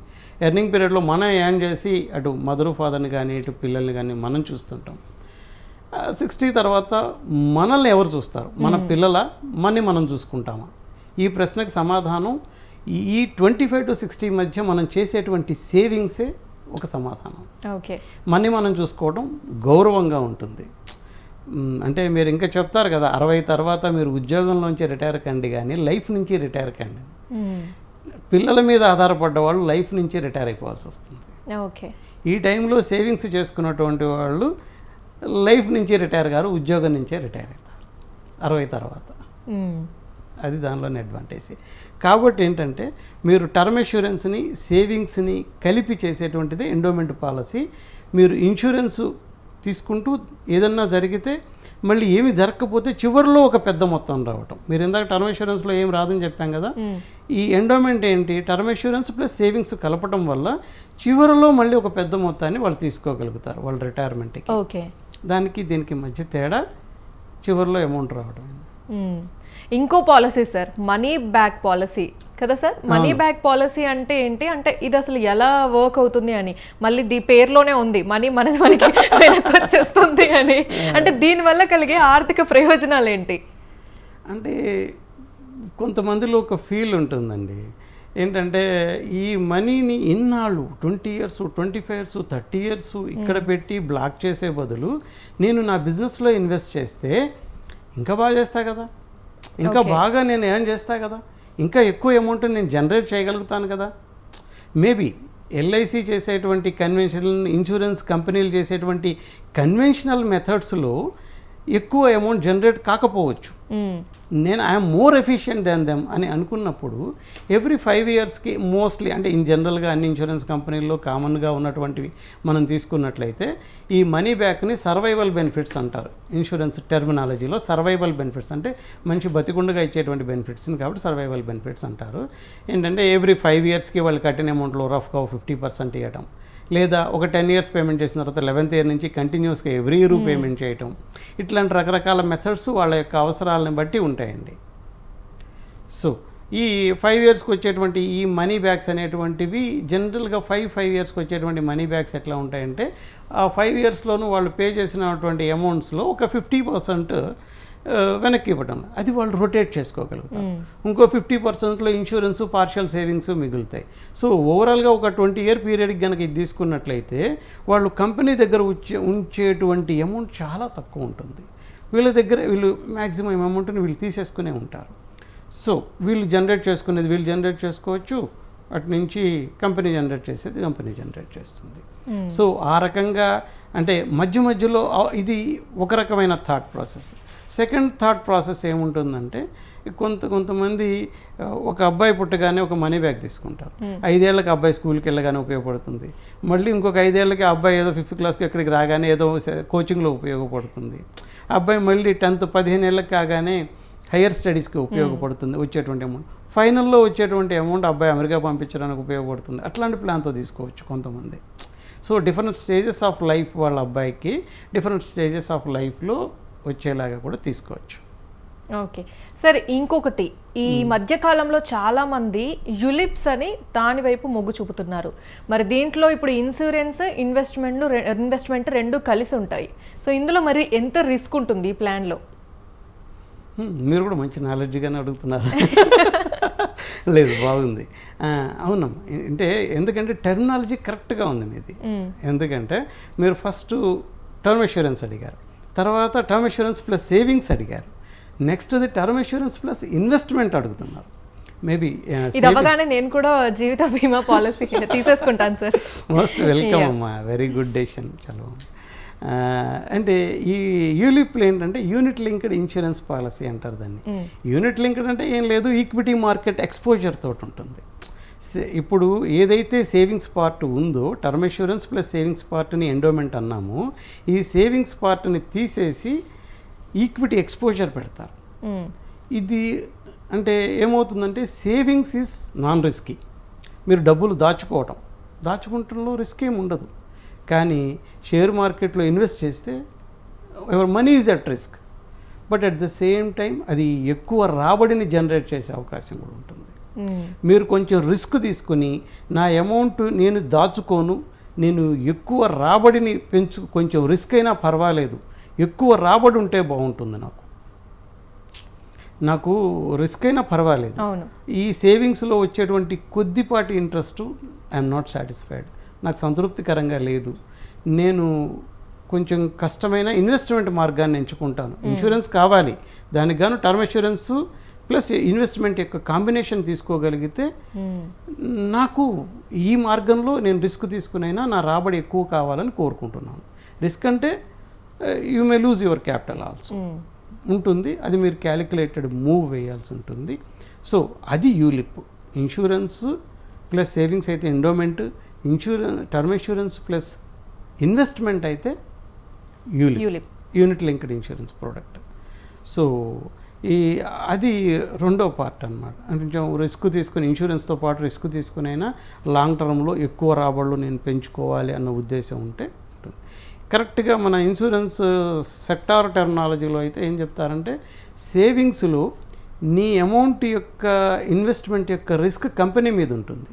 ఎర్నింగ్ పీరియడ్లో మనం ఎర్న్ చేసి అటు మదరు ఫాదర్ని కానీ ఇటు పిల్లల్ని కానీ మనం చూస్తుంటాం. 60 తర్వాత మనల్ని ఎవరు చూస్తారు? మన పిల్లల మనీ మనం చూసుకుంటామా? ఈ ప్రశ్నకు సమాధానం ఈ 25 to 60 మధ్య మనం చేసేటువంటి సేవింగ్సే ఒక సమాధానం. ఓకే. మనీ మనం చూసుకోవడం గౌరవంగా ఉంటుంది. అంటే మీరు ఇంకా చెప్తారు కదా, 60 తర్వాత మీరు ఉద్యోగంలోంచి రిటైర్ కండి కానీ లైఫ్ నుంచి రిటైర్ కండి. పిల్లల మీద ఆధారపడ్డ వాళ్ళు లైఫ్ నుంచి రిటైర్ అయిపోవాల్సి వస్తుంది. ఓకే. ఈ టైంలో సేవింగ్స్ చేసుకున్నటువంటి వాళ్ళు లైఫ్ నుంచి రిటైర్ గారు, ఉద్యోగం నుంచే రిటైర్ అవుతారు 60 తర్వాత. అది దానిలోని అడ్వాంటేజ్. కాబట్టి ఏంటంటే మీరు టర్మ్ ఇన్సూరెన్స్ని సేవింగ్స్ని కలిపి చేసేటువంటిది ఎండోమెంట్ పాలసీ. మీరు ఇన్సూరెన్స్ తీసుకుంటూ ఏదన్నా జరిగితే మళ్ళీ ఏమి జరగకపోతే చివరిలో ఒక పెద్ద మొత్తం రావటం. మీరు ఇందాక టర్మ్ ఇన్సూరెన్స్లో ఏం రాదని చెప్పాం కదా, ఈ ఎండోమెంట్ ఏంటి, టర్మ్ ఇన్సూరెన్స్ ప్లస్ సేవింగ్స్ కలపటం వల్ల చివరిలో మళ్ళీ ఒక పెద్ద మొత్తాన్ని వాళ్ళు తీసుకోగలుగుతారు వాళ్ళ రిటైర్మెంట్కి. ఓకే. దానికి దీనికి మధ్య తేడా చివరిలో అమౌంట్ రావడం. ఇంకో policy sir, money back policy కదా సార్. మనీ బ్యాక్ పాలసీ అంటే ఏంటి? అంటే ఇది అసలు ఎలా వర్క్ అవుతుంది అని, మళ్ళీ పేరులోనే ఉంది మనీ మనకి వెనక్కి వచ్చేస్తుంది అని. అంటే దీనివల్ల కలిగే ఆర్థిక ప్రయోజనాలు ఏంటి? అంటే కొంతమందిలో ఒక ఫీల్ ఉంటుందండి, ఏంటంటే ఈ మనీని ఇన్నాళ్ళు 20 years 25 years 30 years ఇక్కడ పెట్టి బ్లాక్ చేసే బదులు నేను నా బిజినెస్లో ఇన్వెస్ట్ చేస్తే ఇంకా బాగా చేస్తా కదా, ఇంకా బాగా నేను ఏం చేస్తా కదా, ఇంకా ఎక్కువ అమౌంట్ నేను జనరేట్ చేయగలుగుతాను కదా. మేబీ ఎల్ఐసి చేసేటువంటి కన్వెన్షనల్ ఇన్సూరెన్స్ కంపెనీలు చేసేటువంటి కన్వెన్షనల్ మెథడ్స్లో ఎక్కువ అమౌంట్ జనరేట్ కాకపోవచ్చు. నేను I'm more efficient than them అని అనుకున్నప్పుడు ఎవ్రీ 5 yearsకి మోస్ట్లీ, అంటే ఇన్ జనరల్గా అన్ని ఇన్సూరెన్స్ కంపెనీల్లో కామన్గా ఉన్నటువంటివి మనం తీసుకున్నట్లయితే ఈ మనీ బ్యాక్ని సర్వైవల్ బెనిఫిట్స్ అంటారు. ఇన్సూరెన్స్ టెర్మినాలజీలో సర్వైవల్ బెనిఫిట్స్ అంటే మంచి బతికుండగా ఇచ్చేటువంటి బెనిఫిట్స్ని కాబట్టి సర్వైవల్ బెనిఫిట్స్ అంటారు. ఏంటంటే ఎవ్రీ 5 yearsకి వాళ్ళు కట్టిన అమౌంట్లో రఫ్గా 50% ఇవ్వటం, లేదా ఒక 10 years పేమెంట్ చేసిన తర్వాత 11th year నుంచి కంటిన్యూస్గా ఎవ్రీ ఇయర్ పేమెంట్ చేయటం, ఇట్లాంటి రకరకాల మెథడ్స్ వాళ్ళ యొక్క అవసరాలను బట్టి ఉంటాయండి. సో ఈ 5 yearsకి వచ్చేటువంటి ఈ మనీ బ్యాక్స్ అనేటువంటివి జనరల్గా 5 yearsకి వచ్చేటువంటి మనీ బ్యాక్స్ ఎట్లా ఉంటాయంటే, ఆ 5 yearsలోనూ వాళ్ళు పే చేసినటువంటి అమౌంట్స్లో ఒక 50% వెనక్కి ఇవ్వడం, అది వాళ్ళు రొటేట్ చేసుకోగలుగుతారు. ఇంకో 50%లో ఇన్సూరెన్స్ పార్షియల్ సేవింగ్స్ మిగులుతాయి. సో ఓవరాల్గా ఒక 20 year పీరియడ్కి కనుక ఇది తీసుకున్నట్లయితే వాళ్ళు కంపెనీ దగ్గర ఉంచేటువంటి అమౌంట్ చాలా తక్కువ ఉంటుంది. వీళ్ళ దగ్గర వీళ్ళు మ్యాక్సిమం అమౌంట్ని వీళ్ళు తీసేసుకునే ఉంటారు. సో వీళ్ళు జనరేట్ చేసుకునేది వీళ్ళు జనరేట్ చేసుకోవచ్చు, అటు నుంచి కంపెనీ జనరేట్ చేసేది కంపెనీ జనరేట్ చేస్తుంది. సో ఆ రకంగా అంటే మధ్యలో ఇది ఒక రకమైన thought process. Second thought process ఏముంటుందంటే, కొంతమంది ఒక అబ్బాయి పుట్టగానే ఒక మనీ బ్యాగ్ తీసుకుంటారు. 5 ఏళ్ళకి అబ్బాయి స్కూల్కి వెళ్ళగానే ఉపయోగపడుతుంది. మళ్ళీ ఇంకొక 5 ఏళ్ళకి అబ్బాయి ఏదో 5th క్లాస్కి ఎక్కడికి రాగానే ఏదో కోచింగ్లో ఉపయోగపడుతుంది. అబ్బాయి మళ్ళీ 10th 15 ఏళ్ళకి కాగానే హయ్యర్ స్టడీస్కి ఉపయోగపడుతుంది వచ్చేటువంటి అమౌంట్. ఫైనల్లో వచ్చేటువంటి అమౌంట్ అబ్బాయి అమెరికా పంపించడానికి ఉపయోగపడుతుంది. అట్లాంటి ప్లాన్తో తీసుకోవచ్చు కొంతమంది. So different stages of life వాళ్ళ అబ్బాయికి డిఫరెంట్ స్టేజెస్ ఆఫ్ లైఫ్లో వచ్చేలాగా కూడా తీసుకోవచ్చు. ఓకే సార్, ఇంకొకటి, ఈ మధ్యకాలంలో చాలామంది యులిప్స్ అని దాని వైపు మొగ్గు చూపుతున్నారు. మరి దీంట్లో ఇప్పుడు ఇన్సూరెన్స్ ఇన్వెస్ట్మెంట్ రెండు కలిసి ఉంటాయి. సో ఇందులో మరి ఎంత రిస్క్ ఉంటుంది ఈ ప్లాన్లో? మీరు కూడా మంచి నాలెడ్జ్గానే అడుగుతున్నారు. లేదు బాగుంది. అవునమ్మా, అంటే ఎందుకంటే టెర్మినాలజీ కరెక్ట్గా ఉంది మీది. ఎందుకంటే మీరు ఫస్ట్ టర్మ్ ఇన్సూరెన్స్ అడిగారు, తర్వాత టర్మ్ ఇన్సూరెన్స్ ప్లస్ సేవింగ్స్ అడిగారు, నెక్స్ట్ అది టర్మ్ ఇన్సూరెన్స్ ప్లస్ ఇన్వెస్ట్మెంట్ అడుగుతున్నారు. మేబీ ఇది అవ్వగానే నేను కూడా జీవిత బీమా పాలసీ తీసేసుకుంటాను సార్. మోస్ట్ వెల్కమ్ అమ్మా, వెరీ గుడ్ డెసిషన్. చలో, అంటే ఈ యూలిప్లు ఏంటంటే యూనిట్ లింక్డ్ ఇన్సూరెన్స్ పాలసీ అంటారు దాన్ని. యూనిట్ లింక్డ్ అంటే ఏం లేదు, ఈక్విటీ మార్కెట్ ఎక్స్పోజర్ తోటి ఉంటుంది. ఇప్పుడు ఏదైతే సేవింగ్స్ పార్ట్ ఉందో, టర్మ్ ఇన్సూరెన్స్ ప్లస్ సేవింగ్స్ పార్ట్ని ఎండోమెంట్ అన్నాము, ఈ సేవింగ్స్ పార్ట్ని తీసేసి ఈక్విటీ ఎక్స్పోజర్ పెడతారు. ఇది అంటే ఏమవుతుందంటే సేవింగ్స్ ఈజ్ నాన్ రిస్కీ. మీరు డబ్బులు దాచుకుంటంలో రిస్క్ ఏమి ఉండదు. కానీ షేర్ మార్కెట్లో ఇన్వెస్ట్ చేస్తే your money is at risk, but at the same time అది ఎక్కువ రాబడిని జనరేట్ చేసే అవకాశం కూడా ఉంటుంది. మీరు కొంచెం రిస్క్ తీసుకుని నా అమౌంట్ నేను దాచుకోను, నేను ఎక్కువ రాబడిని కొంచెం రిస్క్ అయినా పర్వాలేదు, ఎక్కువ రాబడి ఉంటే బాగుంటుంది, నాకు రిస్క్ అయినా పర్వాలేదు, ఈ సేవింగ్స్లో వచ్చేటువంటి కొద్దిపాటి ఇంట్రెస్ట్ ఐఎమ్ నాట్ సాటిస్ఫైడ్, నాకు సంతృప్తికరంగా లేదు, నేను కొంచెం కష్టమైన ఇన్వెస్ట్మెంట్ మార్గాన్ని ఎంచుకుంటాను. ఇన్సూరెన్స్ కావాలి, దానికి గాను టర్మ్ ఇన్సూరెన్స్ ప్లస్ ఇన్వెస్ట్మెంట్ యొక్క కాంబినేషన్ తీసుకోగలిగితే నాకు ఈ మార్గంలో నేను రిస్క్ తీసుకునైనా నా రాబడి ఎక్కువ కావాలని కోరుకుంటున్నాను. రిస్క్ అంటే you may lose your capital also ఉంటుంది, అది మీరు క్యాలిక్యులేటెడ్ మూవ్ వేయాల్సి ఉంటుంది. సో అది యూలిప్. ఇన్సూరెన్స్ ప్లస్ సేవింగ్స్ అయితే endowment, term insurance plus investment అయితే ULIP, unit linked insurance product. So అది రెండో పార్ట్ అన్నమాట. కొంచెం రిస్క్ తీసుకుని, ఇన్సూరెన్స్తో పాటు రిస్క్ తీసుకునైనా లాంగ్ టర్మ్లో ఎక్కువ రాబడులు నేను పెంచుకోవాలి అన్న ఉద్దేశం ఉంటే ఉంటుంది. కరెక్ట్గా మన ఇన్సూరెన్స్ సెక్టార్ టెర్మినాలజీలో అయితే ఏం చెప్తారంటే, సేవింగ్స్లో నీ అమౌంట్ యొక్క ఇన్వెస్ట్మెంట్ యొక్క రిస్క్ కంపెనీ మీద ఉంటుంది,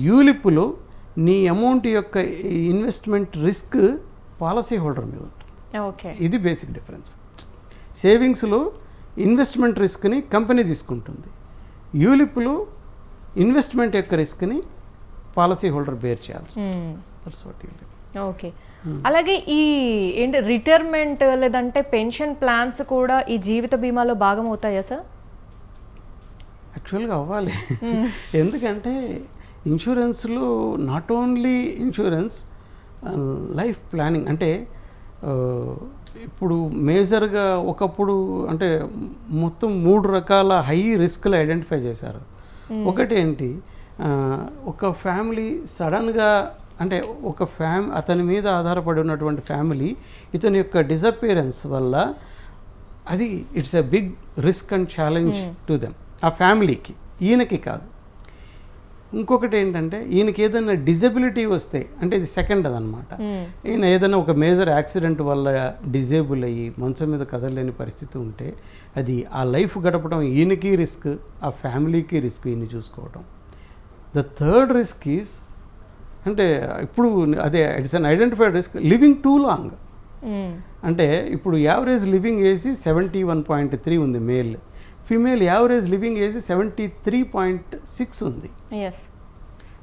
యూలిప్లో నీ అమౌంట్ యొక్క ఇన్వెస్ట్మెంట్ రిస్క్ పాలసీ హోల్డర్ మీద ఉంటుంది. ఇది బేసిక్ డిఫరెన్స్. సేవింగ్స్లో ఇన్వెస్ట్మెంట్ రిస్క్ని కంపెనీ తీసుకుంటుంది, యూలిప్లో ఇన్వెస్ట్మెంట్ యొక్క రిస్క్ని పాలసీ హోల్డర్ బేర్ చేయాల్సి. That's what ULIP. ఓకే. అలాగే ఈ ఏంటి రిటైర్మెంట్ లేదంటే పెన్షన్ ప్లాన్స్ కూడా ఈ జీవిత బీమాలో భాగం అవుతాయా సార్? యాక్చువల్గా అవ్వాలి. ఎందుకంటే ఇన్సూరెన్స్లో not only insurance, life planning అంటే ఇప్పుడు మేజర్గా ఒకప్పుడు అంటే మొత్తం 3 రకాల హై రిస్క్లు ఐడెంటిఫై చేశారు. ఒకటి ఏంటి, ఒక ఫ్యామిలీ సడన్గా అంటే అతని మీద ఆధారపడి ఉన్నటువంటి ఫ్యామిలీ ఇతని యొక్క డిసపియరెన్స్ వల్ల అది it's a big risk and challenge to them, ఆ ఫ్యామిలీకి, ఈయనకి కాదు. ఇంకొకటి ఏంటంటే ఈయనకి ఏదైనా డిజబిలిటీ వస్తే, అంటే ఇది సెకండ్ అదనమాట, ఈయన ఏదైనా ఒక మేజర్ యాక్సిడెంట్ వల్ల డిజేబుల్ అయ్యి మంచం మీద కదలలేని పరిస్థితి ఉంటే అది ఆ లైఫ్ గడపడం ఈయనకి రిస్క్, ఆ ఫ్యామిలీకి రిస్క్, ఈయన చూసుకోవడం. ద థర్డ్ రిస్క్ ఈజ్ అంటే ఇప్పుడు అదే it's an identified risk, living to long. అంటే ఇప్పుడు యావరేజ్ లివింగ్ ఏజ్ 71.3 ఉంది male, female average living age 73.6 ఉంది.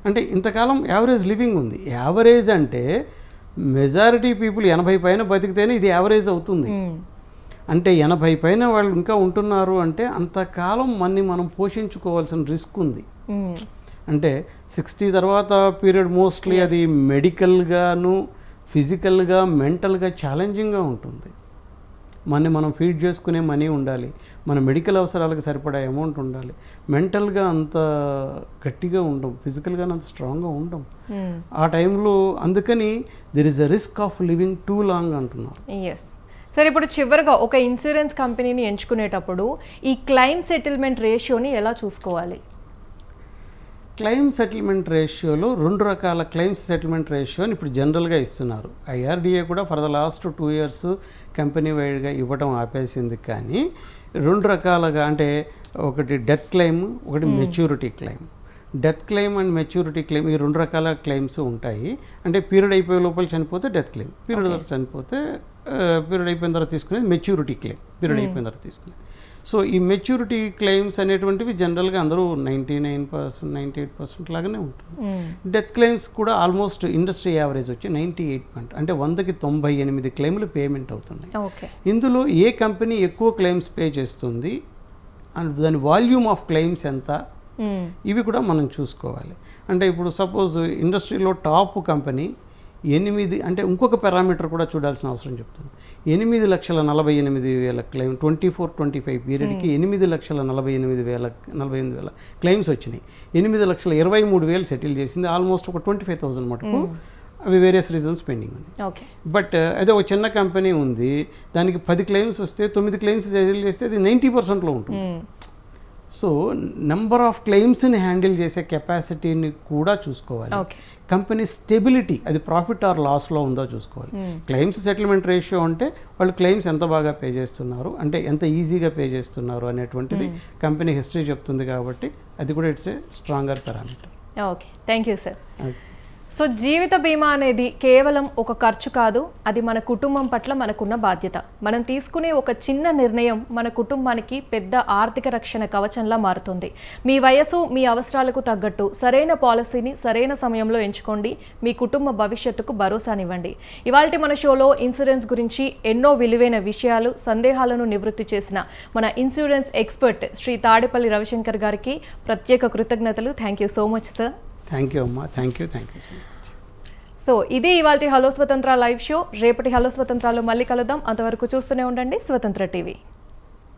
అంటే ఇంతకాలం యావరేజ్ లివింగ్ ఉంది. యావరేజ్ అంటే మెజారిటీ పీపుల్ 80 పైన బతికితేనే ఇది యావరేజ్ అవుతుంది. అంటే 80 పైన వాళ్ళు ఇంకా ఉంటున్నారు అంటే అంతకాలం మనం పోషించుకోవాల్సిన రిస్క్ ఉంది. అంటే 60 తర్వాత పీరియడ్ మోస్ట్లీ అది మెడికల్గాను, ఫిజికల్గా, మెంటల్గా ఛాలెంజింగ్గా ఉంటుంది. మనం ఫీడ్ చేసుకునే మనీ ఉండాలి, మన మెడికల్ అవసరాలకు సరిపడా అమౌంట్ ఉండాలి, మెంటల్గా అంత గట్టిగా ఉండం, ఫిజికల్గా అంత స్ట్రాంగ్గా ఉండం ఆ టైంలో. అందుకని there is a risk of living to long అంటున్నారు. సరే, ఇప్పుడు చివరిగా ఒక ఇన్సూరెన్స్ కంపెనీని ఎంచుకునేటప్పుడు ఈ క్లెయిమ్ సెటిల్మెంట్ రేషియోని ఎలా చూసుకోవాలి? క్లెయిమ్ సెటిల్మెంట్ రేషియోలో 2 రకాల క్లెయిమ్స్ సెటిల్మెంట్ రేషియోని ఇప్పుడు జనరల్గా ఇస్తున్నారు. IRDA కూడా for the last 2 years company వైడ్గా ఇవ్వడం ఆపేసింది. కానీ 2 రకాలుగా, అంటే ఒకటి డెత్ క్లెయిమ్, ఒకటి maturity claim. Death claim and maturity claim ఈ 2 రకాల క్లెయిమ్స్ ఉంటాయి. అంటే పీరియడ్ అయిపోయే లోపల చనిపోతే డెత్ క్లెయిమ్, పీరియడ్ తర్వాత చనిపోతే పీరియడ్ అయిపోయిన తర్వాత తీసుకునేది మెచ్యూరిటీ క్లెయిమ్, పీరియడ్ అయిపోయిన తర్వాత తీసుకునేది. సో ఈ మెచ్యూరిటీ క్లెయిమ్స్ అనేటువంటివి జనరల్గా అందరూ 99%, 98% లాగానే ఉంటుంది. డెత్ క్లెయిమ్స్ కూడా ఆల్మోస్ట్ ఇండస్ట్రీ యావరేజ్ వచ్చి 98%, అంటే 100కి 98 క్లెయిమ్లు పేమెంట్ అవుతున్నాయి. ఇందులో ఏ కంపెనీ ఎక్కువ క్లెయిమ్స్ పే చేస్తుంది అండ్ దాని వాల్యూమ్ ఆఫ్ క్లెయిమ్స్ ఎంత, ఇవి కూడా మనం చూసుకోవాలి. అంటే ఇప్పుడు సపోజ్ ఇండస్ట్రీలో టాప్ కంపెనీ 8, అంటే ఇంకొక పారామీటర్ కూడా చూడాల్సిన అవసరం చెప్తుంది. 8,48,000 క్లెయిమ్ 24-25 పీరియడ్కి 8,48,000 క్లెయిమ్స్ వచ్చినాయి. 8,23,000 సెటిల్ చేసింది, ఆల్మోస్ట్ ఒక 25,000 మటుకు అవి వేరియస్ రీజన్స్ పెండింగ్ ఉంది. బట్ అదే ఒక చిన్న కంపెనీ ఉంది, దానికి 10 క్లెయిమ్స్ వస్తే 9 క్లెయిమ్స్ సెటిల్ చేస్తే అది 90%లో ఉంటుంది. సో నెంబర్ ఆఫ్ క్లెయిమ్స్ని హ్యాండిల్ చేసే కెపాసిటీని కూడా చూసుకోవాలి. కంపెనీ స్టెబిలిటీ, అది ప్రాఫిట్ ఆర్ లాస్లో ఉందో చూసుకోవాలి. క్లెయిమ్స్ సెటిల్మెంట్ రేషియో అంటే వాళ్ళు క్లెయిమ్స్ ఎంత బాగా పే చేస్తున్నారు, అంటే ఎంత ఈజీగా పే చేస్తున్నారు అనేటువంటిది కంపెనీ హిస్టరీ చెప్తుంది. కాబట్టి అది కూడా it's a stronger parameter. Okay, thank you sir. So జీవిత బీమా అనేది కేవలం ఒక ఖర్చు కాదు, అది మన కుటుంబం పట్ల మనకున్న బాధ్యత. మనం తీసుకునే ఒక చిన్న నిర్ణయం మన కుటుంబానికి పెద్ద ఆర్థిక రక్షణ కవచంలా మారుతుంది. మీ వయసు, మీ అవసరాలకు తగ్గట్టు సరైన పాలసీని సరైన సమయంలో ఎంచుకోండి. మీ కుటుంబ భవిష్యత్తుకు భరోసానివ్వండి. ఇవాల్టి మన షోలో ఇన్సూరెన్స్ గురించి ఎన్నో విలువైన విషయాలు, సందేహాలను నివృత్తి చేసిన మన ఇన్సూరెన్స్ ఎక్స్పర్ట్ శ్రీ తాడేపల్లి రవిశంకర్ గారికి ప్రత్యేక కృతజ్ఞతలు. Thank you so much sir. Thank you అమ్మా, thank you so much. So ఇది ఇవాల్టి హలో స్వతంత్ర లైవ్ షో. రేపటి హలో స్వతంత్రాలో మళ్ళీ కలుద్దాం. అంతవరకు చూస్తూనే ఉండండి స్వతంత్ర టీవీ.